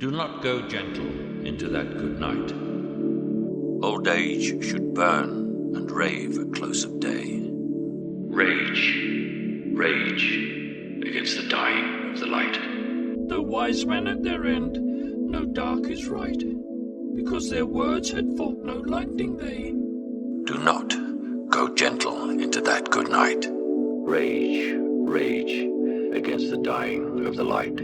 Do not go gentle into that good night. Old age should burn and rave at close of day. Rage, rage, against the dying of the light. The wise men at their end, no dark is right, because their words had fought no lightning they. Do not go gentle into that good night. Rage, rage, against the dying of the light.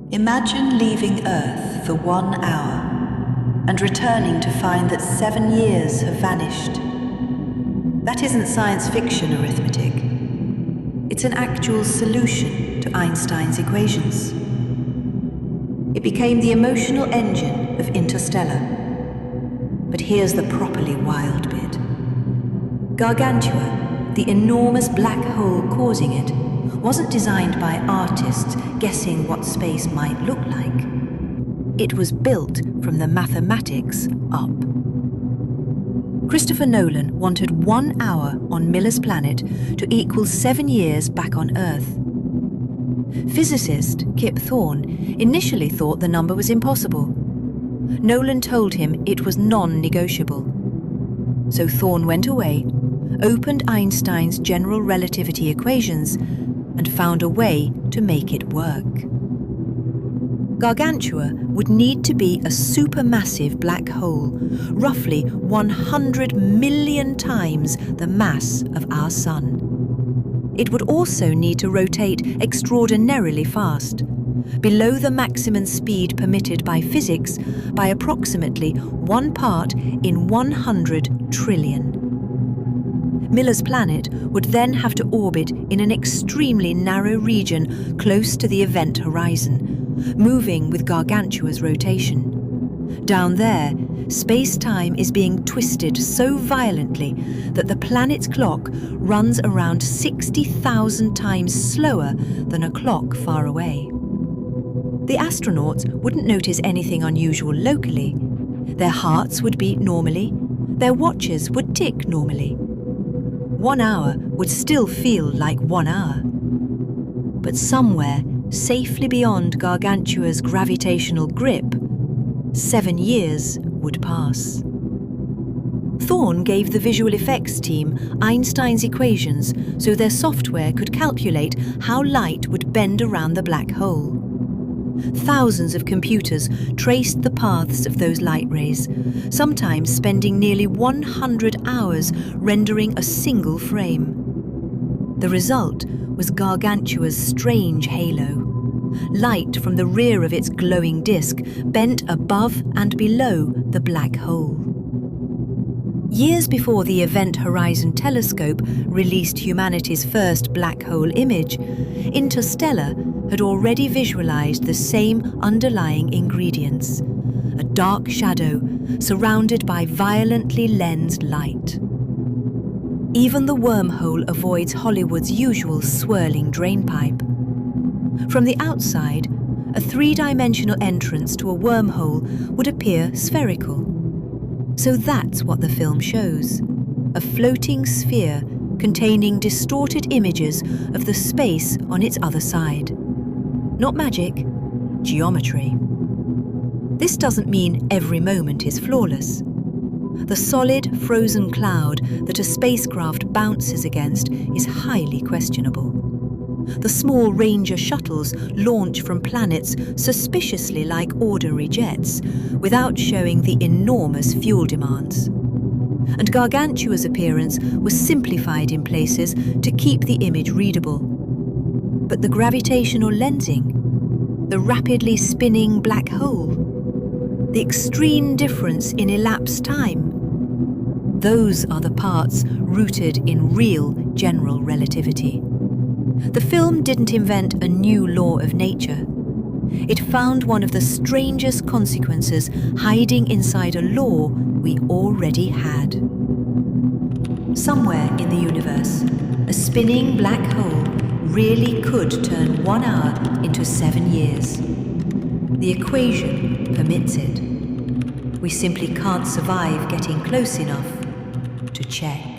Imagine leaving Earth for 1 hour and returning to find that 7 years have vanished. That isn't science fiction arithmetic. It's an actual solution to Einstein's equations. It became the emotional engine of Interstellar. But here's the properly wild bit. Gargantua, the enormous black hole causing it, wasn't designed by artists guessing what space might look like. It was built from the mathematics up. Christopher Nolan wanted 1 hour on Miller's planet to equal 7 years back on Earth. Physicist Kip Thorne initially thought the number was impossible. Nolan told him it was non-negotiable. So Thorne went away, opened Einstein's general relativity equations, and found a way to make it work. Gargantua would need to be a supermassive black hole, roughly 100 million times the mass of our Sun. It would also need to rotate extraordinarily fast, below the maximum speed permitted by physics by approximately 1 part in 100 trillion. Miller's planet would then have to orbit in an extremely narrow region close to the event horizon, moving with Gargantua's rotation. Down there, space-time is being twisted so violently that the planet's clock runs around 60,000 times slower than a clock far away. The astronauts wouldn't notice anything unusual locally. Their hearts would beat normally. Their watches would tick normally. 1 hour would still feel like 1 hour. But somewhere, safely beyond Gargantua's gravitational grip, 7 years would pass. Thorne gave the visual effects team Einstein's equations so their software could calculate how light would bend around the black hole. Thousands of computers traced the paths of those light rays, sometimes spending nearly 100 hours rendering a single frame. The result was Gargantua's strange halo. Light from the rear of its glowing disk bent above and below the black hole. Years before the Event Horizon Telescope released humanity's first black hole image, Interstellar had already visualized the same underlying ingredients: a dark shadow surrounded by violently lensed light. Even the wormhole avoids Hollywood's usual swirling drainpipe. From the outside, a three-dimensional entrance to a wormhole would appear spherical. So that's what the film shows: a floating sphere containing distorted images of the space on its other side. Not magic, geometry. This doesn't mean every moment is flawless. The solid, frozen cloud that a spacecraft bounces against is highly questionable. The small Ranger shuttles launch from planets suspiciously like ordinary jets, without showing the enormous fuel demands. And Gargantua's appearance was simplified in places to keep the image readable. But the gravitational lensing, the rapidly spinning black hole, the extreme difference in elapsed time, those are the parts rooted in real general relativity. The film didn't invent a new law of nature. It found one of the strangest consequences hiding inside a law we already had. Somewhere in the universe, a spinning black hole really could turn 1 hour into 7 years. The equation permits it. We simply can't survive getting close enough to check.